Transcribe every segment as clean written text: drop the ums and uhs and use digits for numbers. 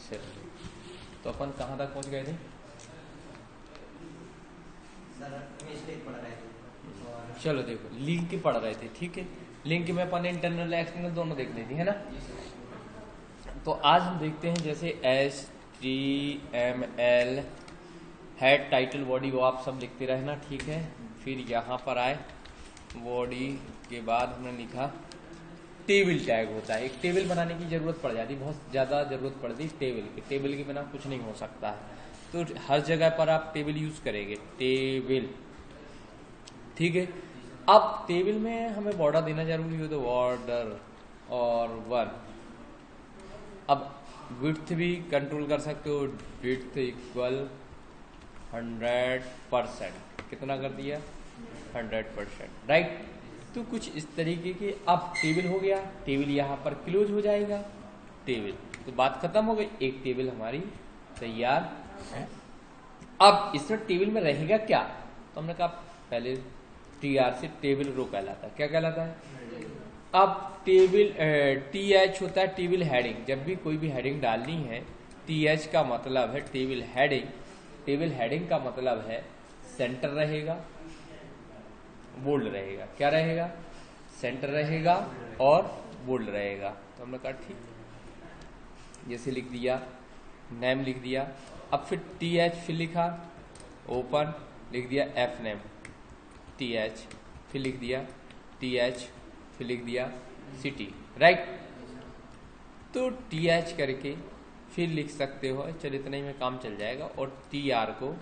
चलिए, तो अपन कहाँ तक पहुँच गए थे? चलो देखो, लिंक पढ़ रहे थे, ठीक है। लिंक में अपन इंटरनल एक्सटर्नल दोनों देख लेते है ना। तो आज हम देखते हैं जैसे HTML हेड टाइटल बॉडी, वो आप सब लिखते रहना, ठीक है। फिर यहाँ पर आए बॉडी के बाद हमने लिखा टेबल टैग होता है। एक टेबल बनाने की जरूरत पड़ जाती, बहुत ज़्यादा जरूरत पड़ती टेबल की। टेबल के बिना कुछ नहीं हो सकता है, तो हर जगह पर आप टेबल यूज करेंगे, टेबल, ठीक है। अब टेबल में हमें बॉर्डर देना जरूरी हो, तो बॉर्डर और 1। अब विड्थ भी कंट्रोल कर सकते हो, विड्थ इक्वल 100%। कितना कर दिया? 100%, राइट। तो कुछ इस तरीके के। अब टेबल हो गया, टेबल यहाँ पर क्लोज हो जाएगा, टेबल, तो बात खत्म हो गई। एक टेबल हमारी तैयार है। अब इसमें टेबल में रहेगा क्या? तो हमने कहा पहले TR से टेबल रो कहलाता है। क्या कहलाता है? अब टेबल TH होता है टेबल हेडिंग। जब भी कोई भी हेडिंग डालनी है, TH का मतलब है टेबल हेडिंग। टेबल हेडिंग का मतलब है सेंटर रहेगा, बोल्ड रहेगा। क्या रहेगा? सेंटर रहेगा और बोल्ड रहेगा। तो हमने कहा ठीक, जैसे लिख दिया, नेम लिख दिया। अब फिर TH फिर लिखा, ओपन लिख दिया, F नेम, TH फिर लिख दिया, TH फिर लिख दिया, सिटी, राइट। तो TH करके फिर लिख सकते हो, चलो इतना ही में काम चल जाएगा, और TR को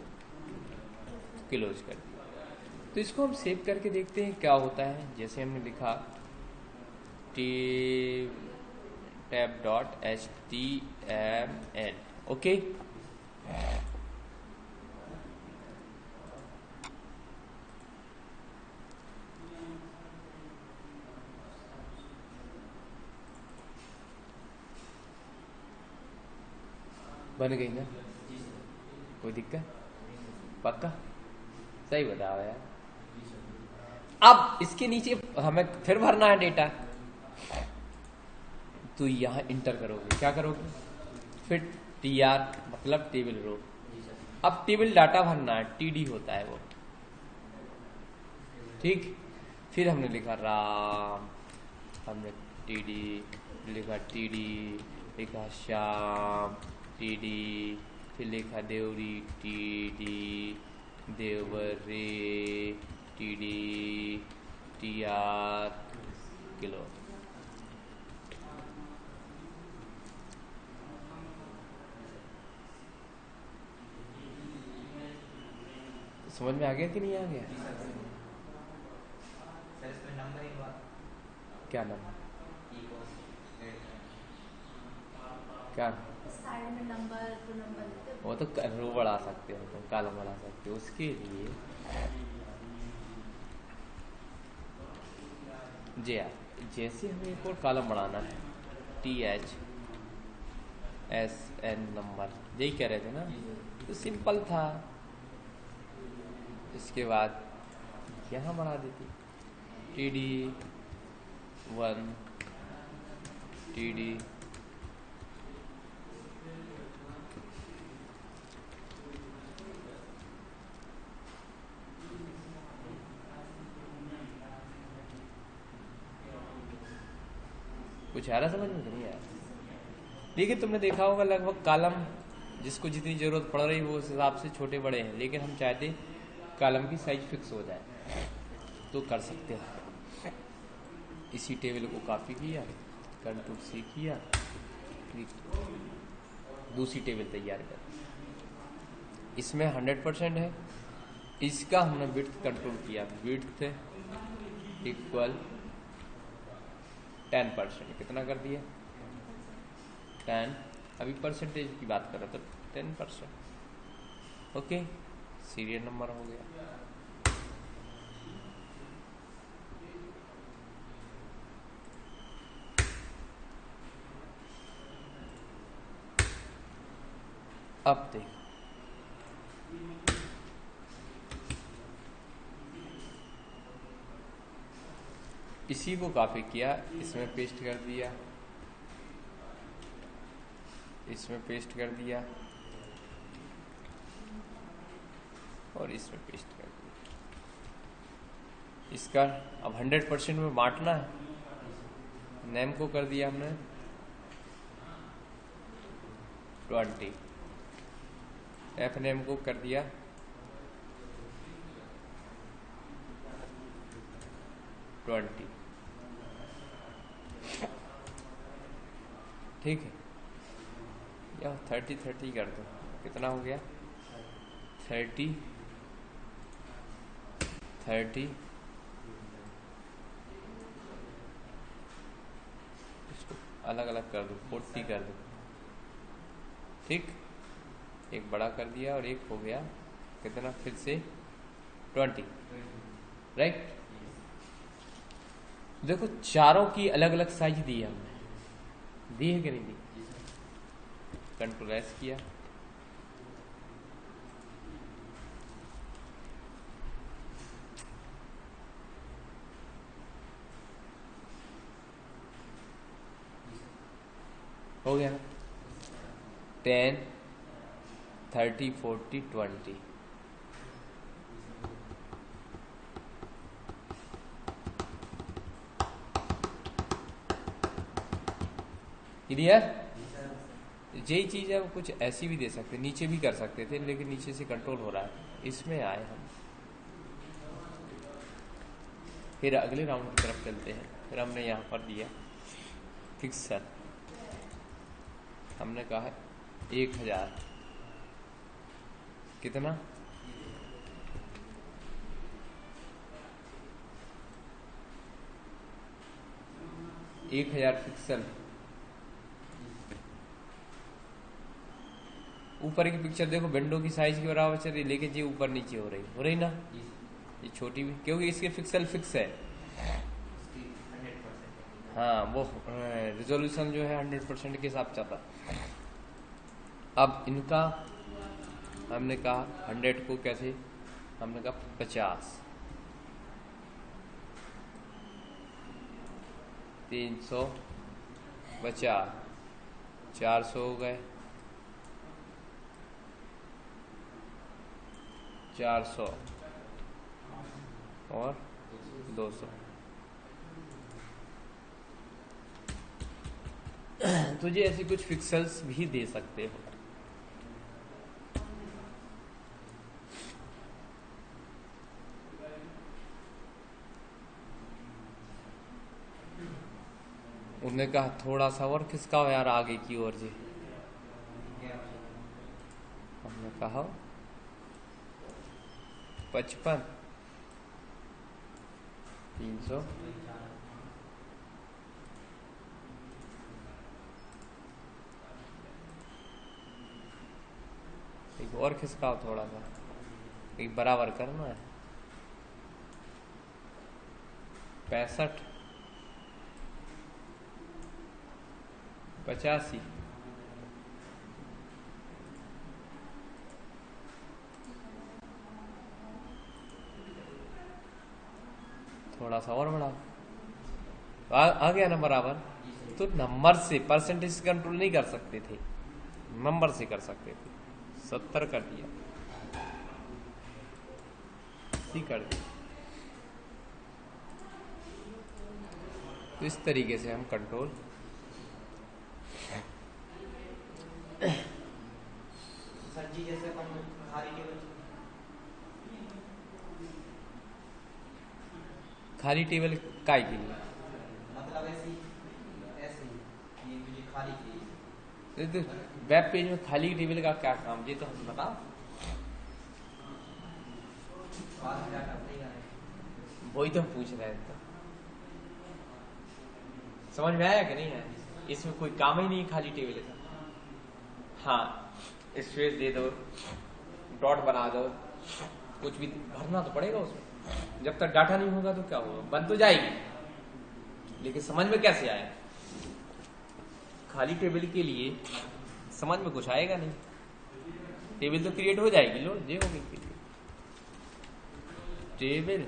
क्लोज कर दिया। तो इसको हम सेव करके देखते हैं क्या होता है। जैसे हमने लिखा tab.html, ओके। बन गई ना? कोई दिक्कत? पक्का? सही बताओ यार। अब इसके नीचे हमें फिर भरना है डेटा, तो यहां इंटर करोगे। क्या करोगे? फिर TR मतलब टेबल रो। अब टेबल डाटा भरना है, TD होता है वो, ठीक। फिर हमने लिखा राम, हमने TD लिखा, TD लिखा श्याम, TD फिर लिखा देवरी, TD देवरे, TD TR किलो। समझ में आ गया कि नहीं आ गया? क्या नंबर? क्या? साइड में नंबर, तो नंबर वो तो रो बढ़ा सकते हो तुम, कॉलम बढ़ा सकते हो। उसके लिए जी यार, जैसे हमें एक और कॉलम बढ़ाना है, THSN नंबर, यही कह रहे थे ना, तो सिंपल था। इसके बाद यहाँ बढ़ा देती TD1, TD कुछ आ रहा समझ में? नहीं आया। लेकिन तुमने देखा होगा लगभग कॉलम जिसको जितनी जरूरत पड़ रही वो उस हिसाब से छोटे बड़े हैं, लेकिन हम चाहते कॉलम की साइज फिक्स हो जाए, तो कर सकते हो। इसी टेबल को कॉपी किया, Ctrl+C किया, दूसरी टेबल तैयार कर। इसमें 100% है, इसका हमने विड्थ कंट्रोल किया, विड्थ इक्वल 10%। कितना कर दिया? 10। अभी परसेंटेज की बात कर रहा था, 10%, ओके। सीरियल नंबर हो गया। अब देखो, इसी को कॉपी किया, इसमें पेस्ट कर दिया, इसमें पेस्ट कर दिया और इसमें पेस्ट कर दिया। इसका अब 100% में बांटना है। नेम को कर दिया हमने 20, एफ नेम को कर दिया 20। ठीक है, या 30 कर दो, कितना हो गया 30 इसको अलग अलग कर दो, 40 कर दो। ठीक, एक बड़ा कर दिया और एक हो गया कितना फिर से 20, राइट। देखो चारों की अलग अलग साइज दी है हमने, दी है कि नहीं दी? कंट्रोल एस किया, हो गया 10 30 40 20। क्लियर? यही चीज है, कुछ ऐसी भी दे सकते, नीचे भी कर सकते थे, लेकिन नीचे से कंट्रोल हो रहा है, इसमें आए हम। फिर अगले राउंड की तरफ चलते हैं। फिर हमने यहाँ पर दिया फिक्सर, हमने कहा 1000, कितना 1000 पिक्सल। ऊपर की पिक्चर देखो विंडो की साइज के बराबर चल रही, लेकिन ये ऊपर नीचे हो रही ना, ये छोटी भी, क्योंकि इसके पिक्सल फिक्स है। हाँ, वो रिजोल्यूशन जो है 100% के हिसाब चलता। अब इनका हमने कहा 100 को कैसे, हमने कहा 50, 350, 400 हो गए, 400 और 200। तुझे ऐसे कुछ पिक्सल्स भी दे सकते हो। उन्होंने कहा थोड़ा सा और खिसकाओ यार आगे की ओर जी। हमने कहा 55, 300, एक और खिसकाओ थोड़ा सा, एक बराबर करना है। 65, 85, थोड़ा सा और बढ़ाओ, आ गया ना बराबर। तो नंबर से परसेंटेज कंट्रोल नहीं कर सकते थे, नंबर से कर सकते थे। 70 कर दिया, 80 कर दिया। तो इस तरीके से हम कंट्रोल सर जी, जैसे अपन खाली टेबल काय के लिए, मतलब ऐसे ये मुझे खाली चाहिए। तो वेब पेज में खाली टेबल का क्या काम, ये तो हम बताओ। वही तो हम पूछ रहे थे, समझ में आया कि नहीं है? इसमें कोई काम ही नहीं खाली टेबल का। हाँ, स्पेस दे दो, डॉट बना दो, कुछ भी भरना तो पड़ेगा उसमें। जब तक डाटा नहीं होगा तो क्या होगा, बन तो जाएगी, लेकिन समझ में कैसे आए? खाली टेबल के लिए समझ में कुछ आएगा नहीं। टेबल तो क्रिएट हो जाएगी, लो ये होगी टेबल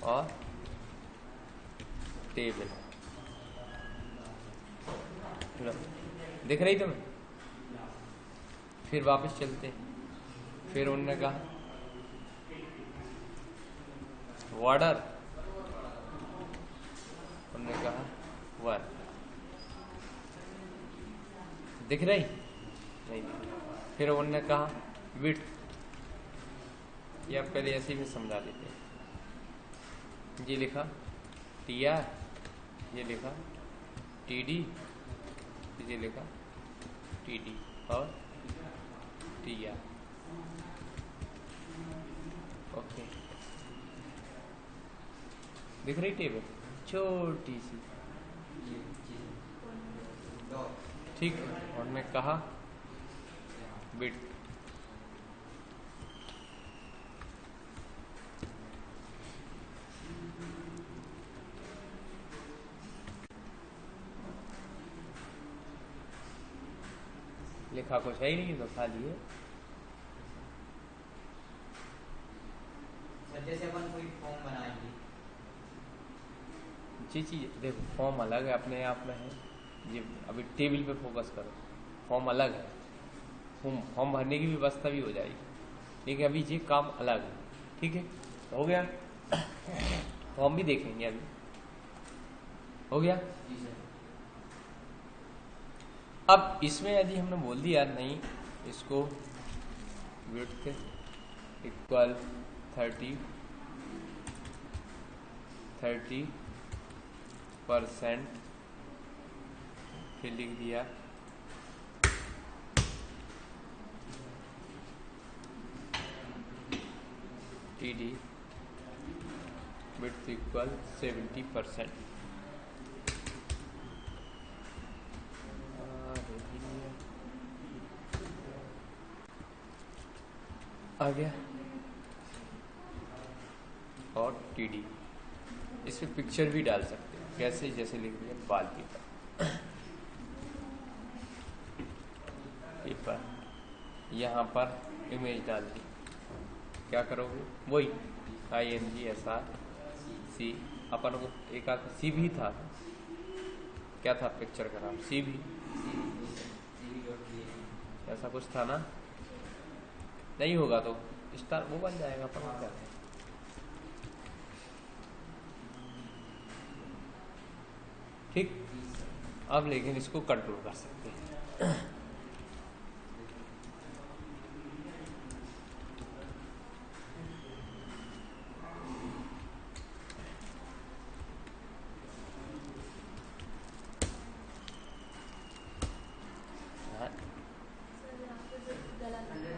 और टेबल। लो, दिख रही तुम्हें? फिर वापस चलते, फिर उन्होंने कहा वाटर, उन्होंने कहा वन। दिख रही? नहीं दिख रही। फिर उन्होंने कहा विथ, या पहले ऐसे ही समझा देते हैं। ये लिखा TR, ये लिखा TD, ये लिखा TD और TR। ओके, दिख रही टेबल छोटी सी? ठीक है। और मैं कहा बिट, लिखा कुछ है ही नहीं तो खाली है। सर जैसे अपन कोई फॉर्म बनाएंगे, जी चीज देखो, फॉर्म अलग है, अपने आप में है। ये अभी टेबल पे फोकस करो, फॉर्म अलग है, फॉर्म भरने की व्यवस्था भी हो जाएगी, लेकिन अभी ये काम अलग है। ठीक है, हो गया। फॉर्म भी देखेंगे अभी, हो गया। जी सर। अब इसमें यदि हमने बोल दिया नहीं, इसको विड्थ इक्वल 30%, फिर लिख दिया TD विड्थ इक्वल 70%। आ गया। और TD, इसमें पिक्चर भी डाल सकते हैं, कैसे? जैसे लिख दिया बाल्टी पर, यहाँ पर इमेज डाल दी। क्या करोगे? वही INGSRC, अपन को एक आध C भी था, क्या था पिक्चर का नाम? C भी, ऐसा कुछ था ना? नहीं होगा तो स्टार वो बन जाएगा, अपन को क्या है। ठीक, अब लेकिन इसको कंट्रोल कर सकते हैं। सर यहाँ पे जो गलत लिखा है,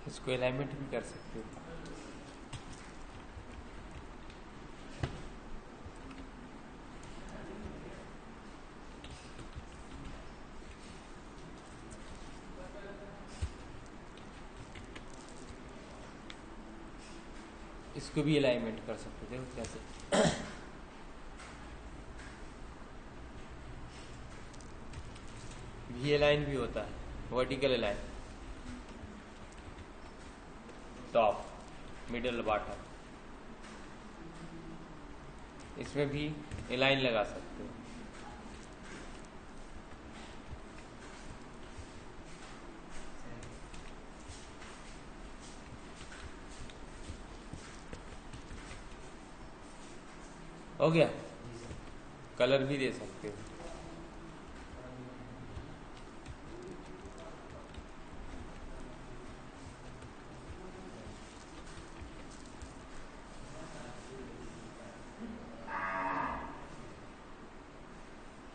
इसको अलाइनमेंट भी कर सकते हो। इसको भी अलाइनमेंट कर सकते हो, कैसे? भी अलाइन भी होता है, vertical align, top, middle, bottom, इसमें भी अलाइन लगा सकते हो। हो गया। कलर भी दे सकते हो।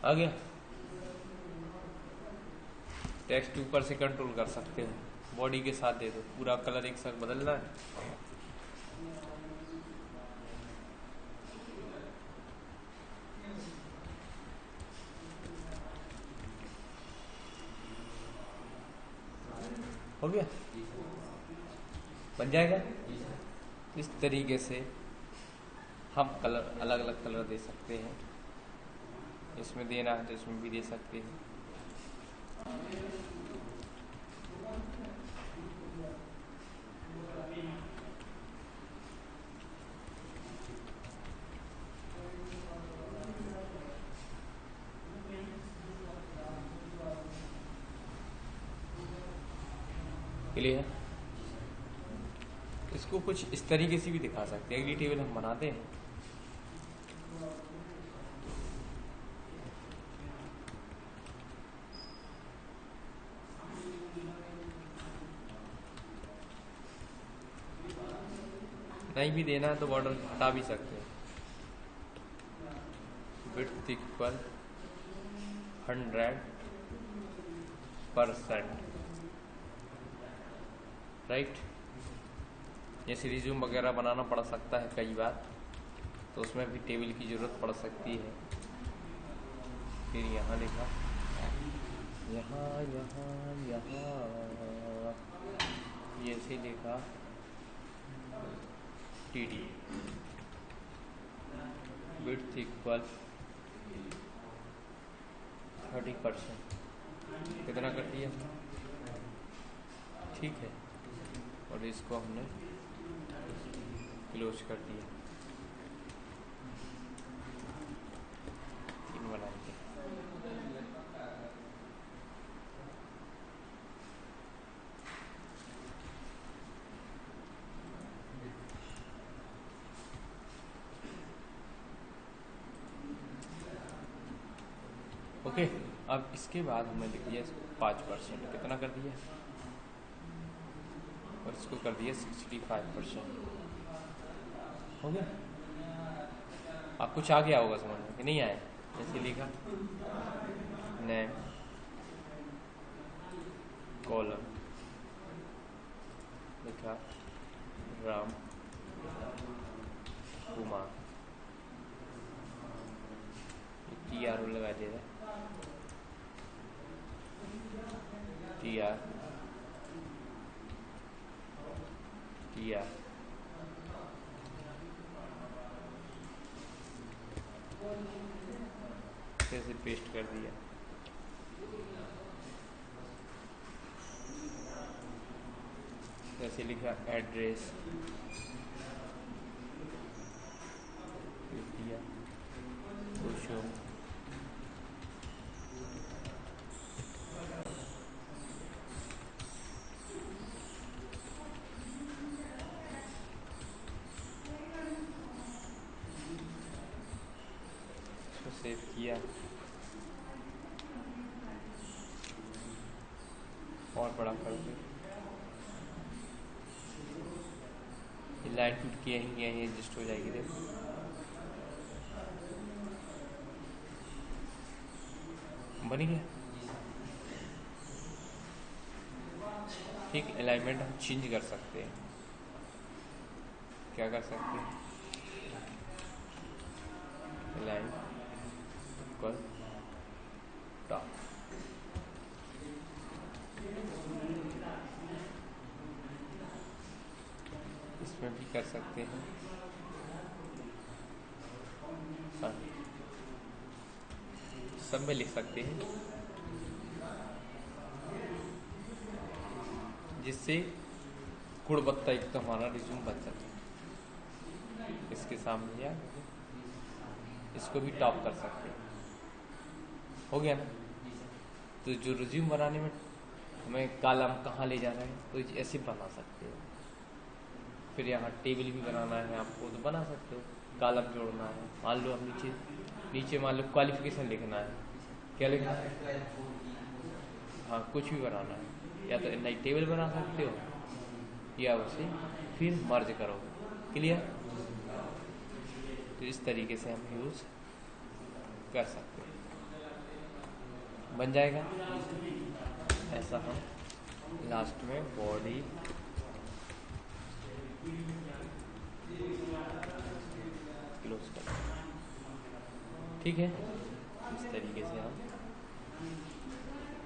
आ गया। टेक्स्ट ऊपर से कंट्रोल कर सकते हो, बॉडी के साथ दे दो, पूरा कलर एक साथ बदलना है। हो गया, बन जाएगा। इस तरीके से हम कलर, अलग अलग कलर दे सकते हैं। इसमें देना है तो इसमें भी दे सकते हैं। क्लियर? इसको कुछ इस तरीके से भी दिखा सकते हैं। अगली टेबल हम बनाते हैं। नहीं भी देना है तो बॉर्डर हटा भी सकते हैं। Width equal 100%, right. जैसे रिज्यूम वगैरह बनाना पड़ सकता है कई बार, तो उसमें भी टेबल की ज़रूरत पड़ सकती है। फिर यहाँ लिखा, यहाँ यहाँ यहाँ ये से लिखा TD, विड्थ इक्वल 30%, कितना कर दिया? ठीक है। और इसको हमने क्लोज कर दिया। इन बनाएंगे। ओके, अब इसके बाद हमने लिख दिया इसको 5%, कितना कर दिया? और इसको कर दिया 65%। हो गया? आप कुछ आ गया होगा समझ में कि नहीं आया? जैसे लिखा नेम कॉलम, लिखा राम कुमार, TR लगा दे रहा है, TR कैसे पेस्ट कर दिया। जैसे लिखा एड्रेस, लिख दिया शो, सेव किया और बड़ा करके लाइन टूट के यहीं एडजस्ट हो जाएगी। देखो बन गया। ठीक, अलाइनमेंट हम चेंज कर सकते हैं। क्या कर सकते हैं? अलाइन इक्वल टॉप, इसमें भी कर सकते हैं। सब में लिख सकते हैं, जिससे गुणवत्ता युक्त तो हमारा रिज्यूम बन सके। इसके सामने या इसको भी टॉप कर सकते हैं। हो गया ना? तो जो रिज्यूम बनाने में हमें कॉलम कहाँ ले जाना है तो ऐसे बना सकते हो। फिर यहाँ टेबल भी बनाना है आपको तो बना सकते हो। कॉलम जोड़ना है, मान लो हम नीचे मान लो क्वालिफिकेशन लिखना है, क्या लिखना है? हाँ, कुछ भी बनाना है, या तो नई टेबल बना सकते हो या उसे फिर मर्ज करोगे। क्लियर? तो इस तरीके से हम यूज़ कर सकते हैं, बन जाएगा। ऐसा हम लास्ट में बॉडी क्लोज कर, ठीक है। इस तरीके से हम